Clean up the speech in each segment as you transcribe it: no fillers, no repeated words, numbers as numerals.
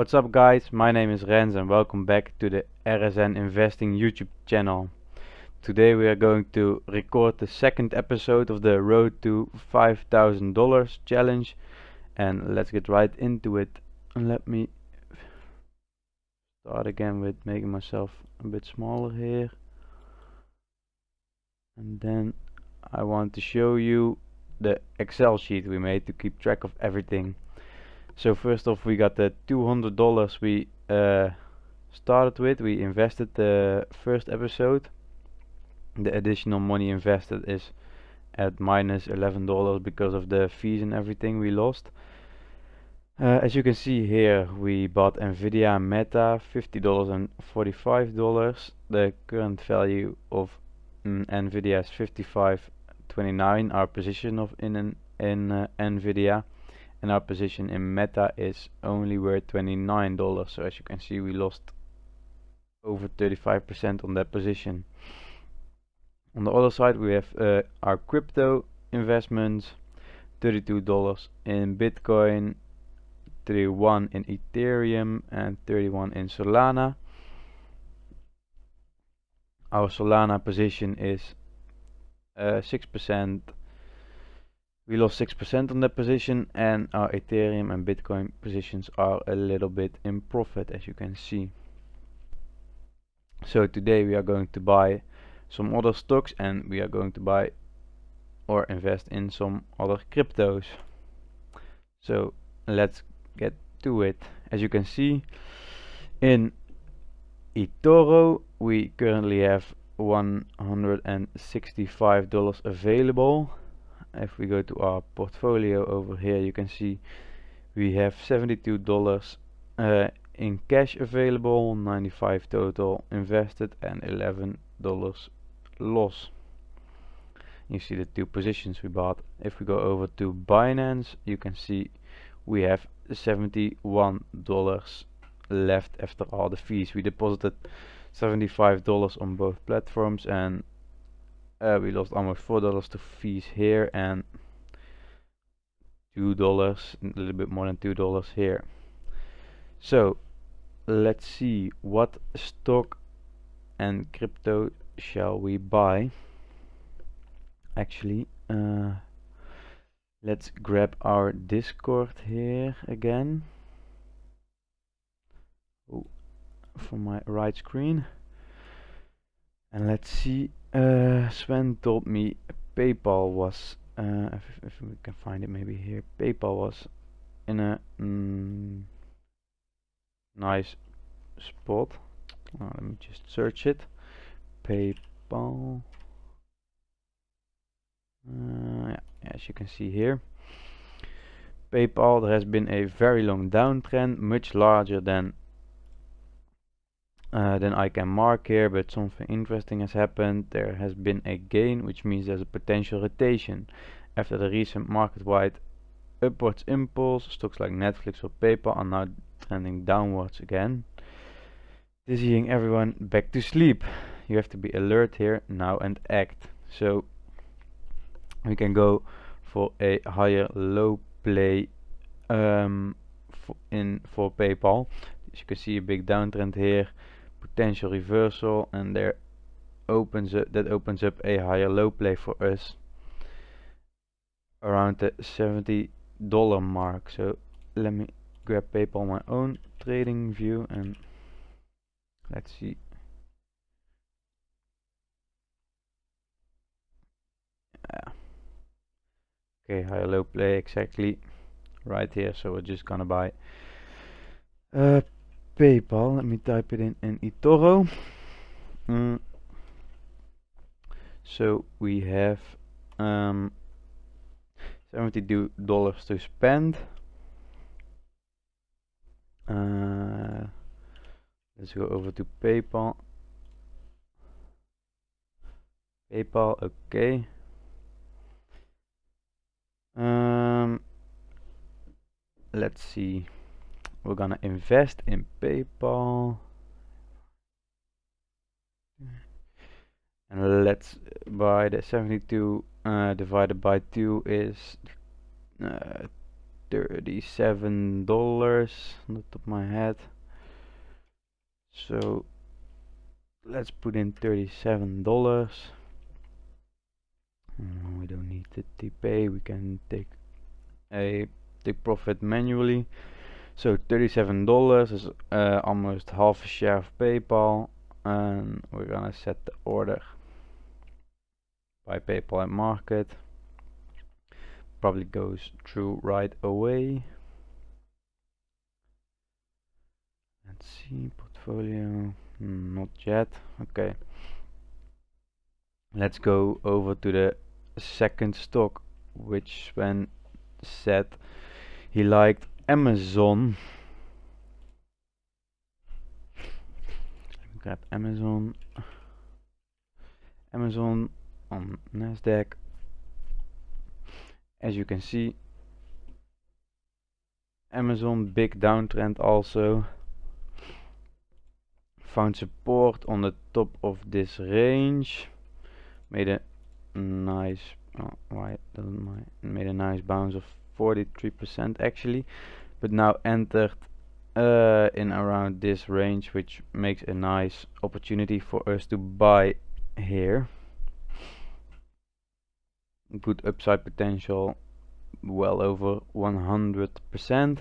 What's up guys, my name is Rens and welcome back to the RSN Investing YouTube channel. Today we are going to record the second episode of the Road to $5,000 challenge, and let's get right into it. And let me start again with making myself a bit smaller here. And then I want to show you the Excel sheet we made to keep track of everything. So first off, we got the $200 we started with. We invested the first episode. The additional money invested is at minus $11 because of the fees and everything we lost. As you can see here, we bought Nvidia and Meta, $50 and $45. The current value of Nvidia is 55.29. Our position in Nvidia. And our position in Meta is only worth $29. So as you can see, we lost over 35% on that position. On the other side, we have our crypto investments, $32 in Bitcoin, 31 in Ethereum, and 31 in Solana. Our Solana position is 6%. We lost 6% on that position, and our Ethereum and Bitcoin positions are a little bit in profit, as you can see. So today we are going to buy some other stocks, and we are going to buy or invest in some other cryptos. So let's get to it. As you can see, in eToro we currently have $165 available. If we go to our portfolio over here, you can see we have $72 in cash available, 95 total invested, and $11 loss. You see the two positions we bought. If we go over to Binance, you can see we have $71 left after all the fees. We deposited $75 on both platforms, and we lost almost $4 to fees here, and $2, a little bit more than $2 here. So let's see, what stock and crypto shall we buy? Actually, let's grab our Discord here again. From my right screen, and let's see. Sven told me PayPal was, if we can find it maybe here, PayPal was in a nice spot. Let me just search it. PayPal. Yeah, as you can see here, PayPal, there has been a very long downtrend, much larger than I can mark here, but something interesting has happened. There has been a gain, which means there's a potential rotation. After the recent market-wide upwards impulse, stocks like Netflix or PayPal are now trending downwards again, dizzying everyone back to sleep. You have to be alert here now and act. So we can go for a higher low play for PayPal. As you can see, a big downtrend here, potential reversal, and that opens up a higher low play for us around the $70 mark. So let me grab PayPal my own trading view, and let's see. Okay, higher low play exactly right here, so we're just gonna buy PayPal. Let me type it in eToro. So we have $72 to spend. Let's go over to PayPal. Okay. Let's see. We're gonna invest in PayPal, and let's buy the 72 divided by 2 is $37 on the top of my head. So let's put in $37. We don't need the TPay, we can take profit manually. So $37 is almost half a share of PayPal, and we're gonna set the order by PayPal and market. Probably goes through right away. Let's see, portfolio, not yet. Okay, let's go over to the second stock, which Sven said he liked Amazon. Let me grab Amazon. Amazon on Nasdaq. As you can see, Amazon big downtrend also. Found support on the top of this range. Made a nice made a nice bounce of 43% actually, but now entered in around this range, which makes a nice opportunity for us to buy here. Good upside potential, well over 100%.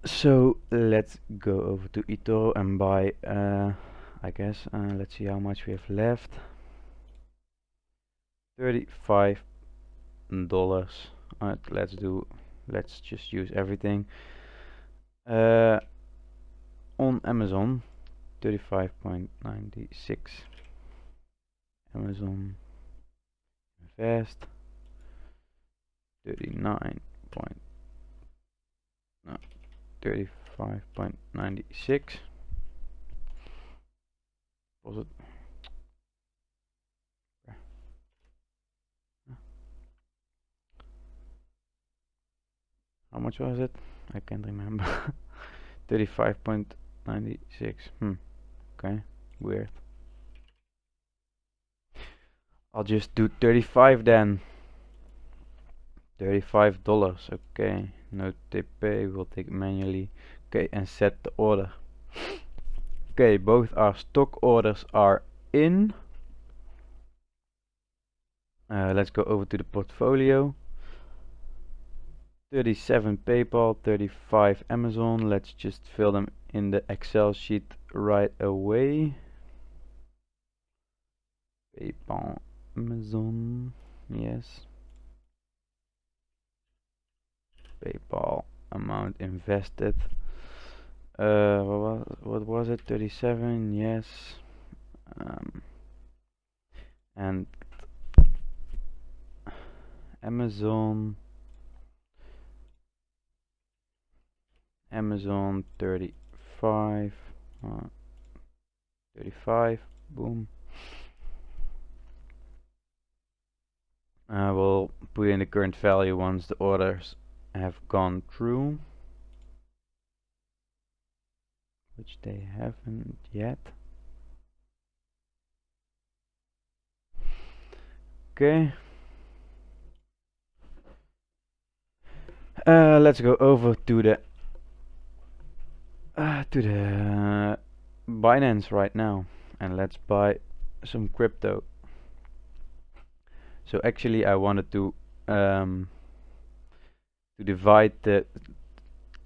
So let's go over to eToro and buy I guess let's see how much we have left. $35. Let's just use everything on Amazon. 35.96. Amazon invest 35.96. Was it? How much was it? I can't remember. 35.96. Okay, weird. I'll just do 35 then. $35. Okay, no TP, we'll take it manually. Okay, and set the order. Okay, both our stock orders are in. Let's go over to the portfolio. 37 PayPal, 35 Amazon. Let's just fill them in the Excel sheet right away. PayPal, Amazon, yes. PayPal, amount invested. What was it? 37, yes. And Amazon 35, 35, boom. We'll put in the current value once the orders have gone through, which they haven't yet. Okay. Let's go over to the Binance right now, and let's buy some crypto. So actually I wanted to divide the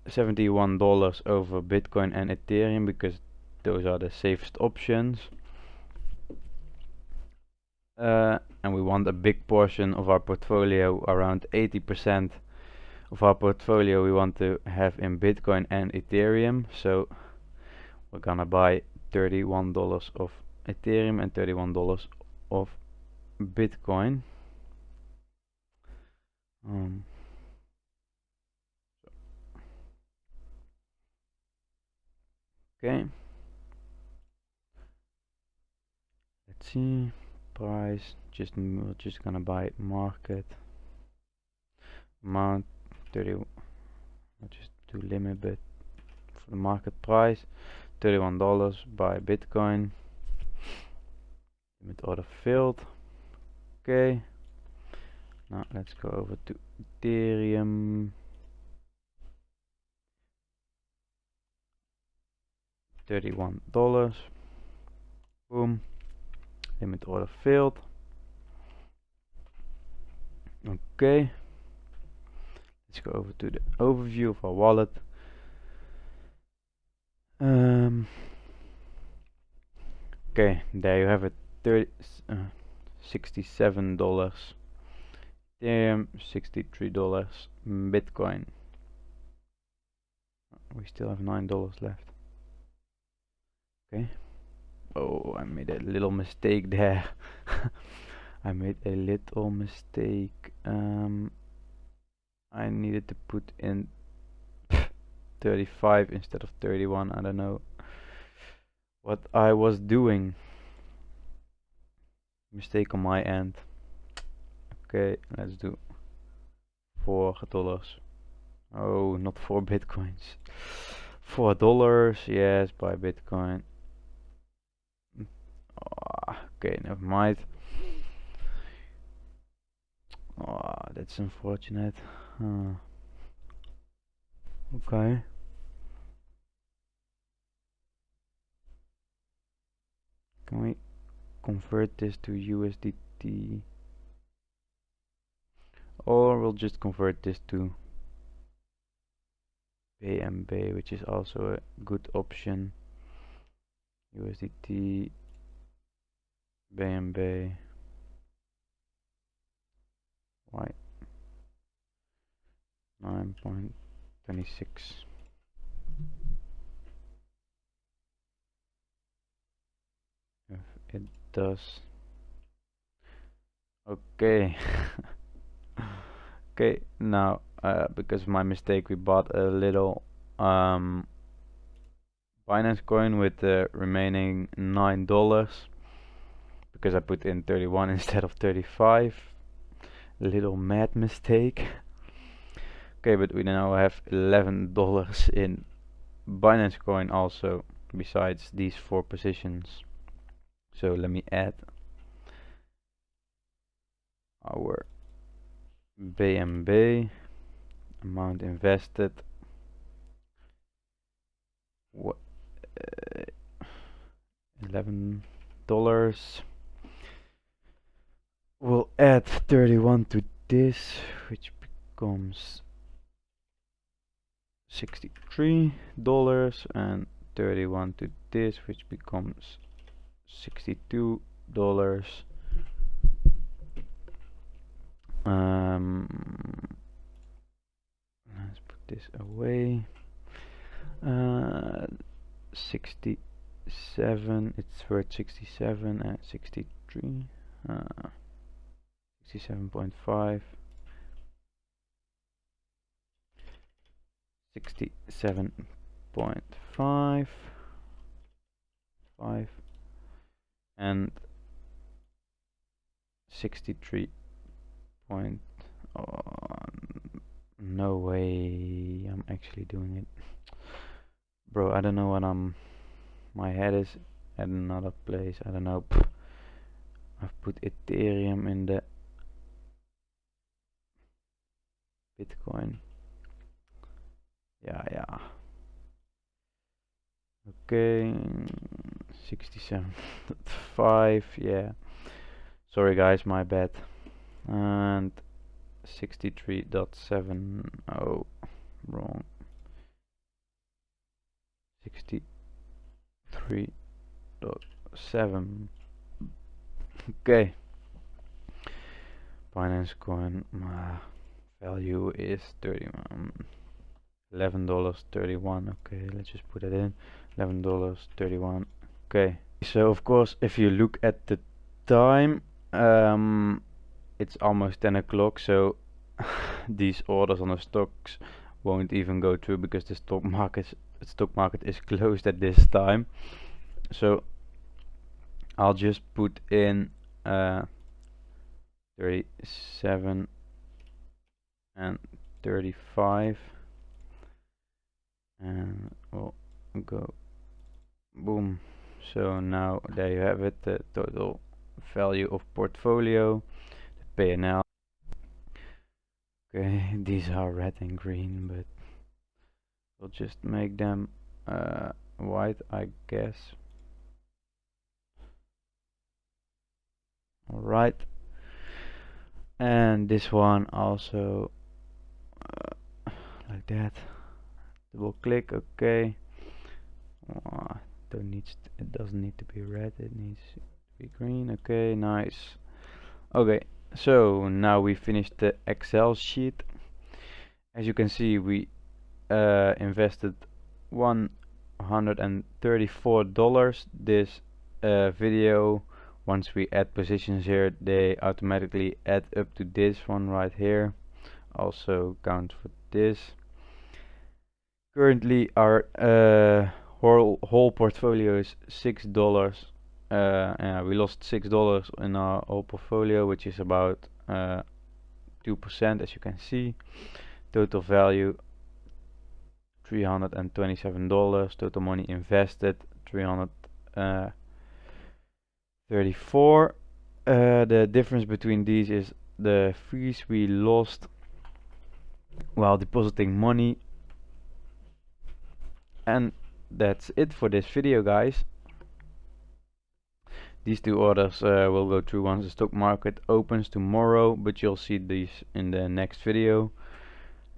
$71 over Bitcoin and Ethereum, because those are the safest options. And we want a big portion of our portfolio, around 80% of our portfolio we want to have in Bitcoin and Ethereum. So we're gonna buy $31 of Ethereum and $31 of Bitcoin. Okay, let's see, price, we're just gonna buy market amount 30. I'll just do limit bit for the market price, $31, buy Bitcoin, limit order filled. Okay, Now let's go over to Ethereum. $31. Boom. Limit order failed. Okay. Let's go over to the overview of our wallet. Okay, there you have it. $67. Ethereum, $63. Bitcoin. We still have $9 left. Okay. Oh, I made a little mistake there. I made a little mistake. I needed to put in 35 instead of 31. I don't know what I was doing. Mistake on my end. Okay, let's do $4. Oh, not 4 bitcoins. $4. Yes, buy Bitcoin. Okay, never mind. That's unfortunate. Okay. Can we convert this to USDT? Or we'll just convert this to BNB, which is also a good option. USDT, BNB. Why? 9.26. If it does. Okay. Okay, now because of my mistake we bought a little Binance coin with the remaining $9 because I put in 31 instead of 35. Little mad mistake. Okay, but we now have $11 in Binance coin also, besides these 4 positions. So let me add our BNB amount invested. What? $11. We'll add 31 to this, which becomes $63, and 31 to this, which becomes $62. Let's put this away. 67, it's worth 67 and 63. 67.5. 67.5 and 63 point. No way I'm actually doing it, bro. I don't know what my head is at another place. I don't know. I've put Ethereum in the Bitcoin. Yeah. Okay, 67.5. Yeah, sorry guys, my bad. And 63.7. oh, wrong. 63.7. okay, Binance coin value is $11.31. okay, let's just put it in. $11.31. okay, so of course if you look at the time, it's almost 10 o'clock, so these orders on the stocks won't even go through because the stock market is closed at this time. So I'll just put in 37 and 35 and we'll go boom. So now there you have it, the total value of portfolio, the P&L. Okay, these are red and green, but we'll just make them white, I guess. Alright, and this one also like that. Double click, okay. It doesn't need to be red, it needs to be green. Okay, nice. Okay, so now we finished the Excel sheet. As you can see, we invested $134 this video. Once we add positions here, they automatically add up to this one right here. Also count for this. Currently our whole portfolio is $6. We lost $6 in our whole portfolio, which is about 2%, as you can see. Total value $327. Total money invested $334. The difference between these is the fees we lost while depositing money. And that's it for this video, guys. These two orders will go through once the stock market opens tomorrow, but you'll see these in the next video.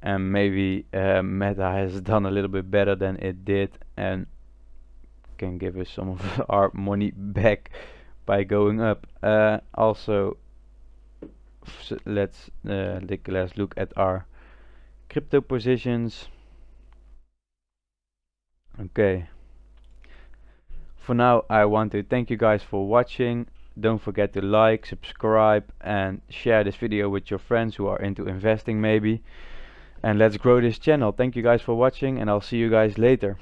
And maybe Meta has done a little bit better than it did and can give us some of our money back by going up. Also, let's take a last look at our crypto positions. Okay, for now I want to thank you guys for watching. Don't forget to like, subscribe and share this video with your friends who are into investing maybe. And let's grow this channel. Thank you guys for watching, and I'll see you guys later.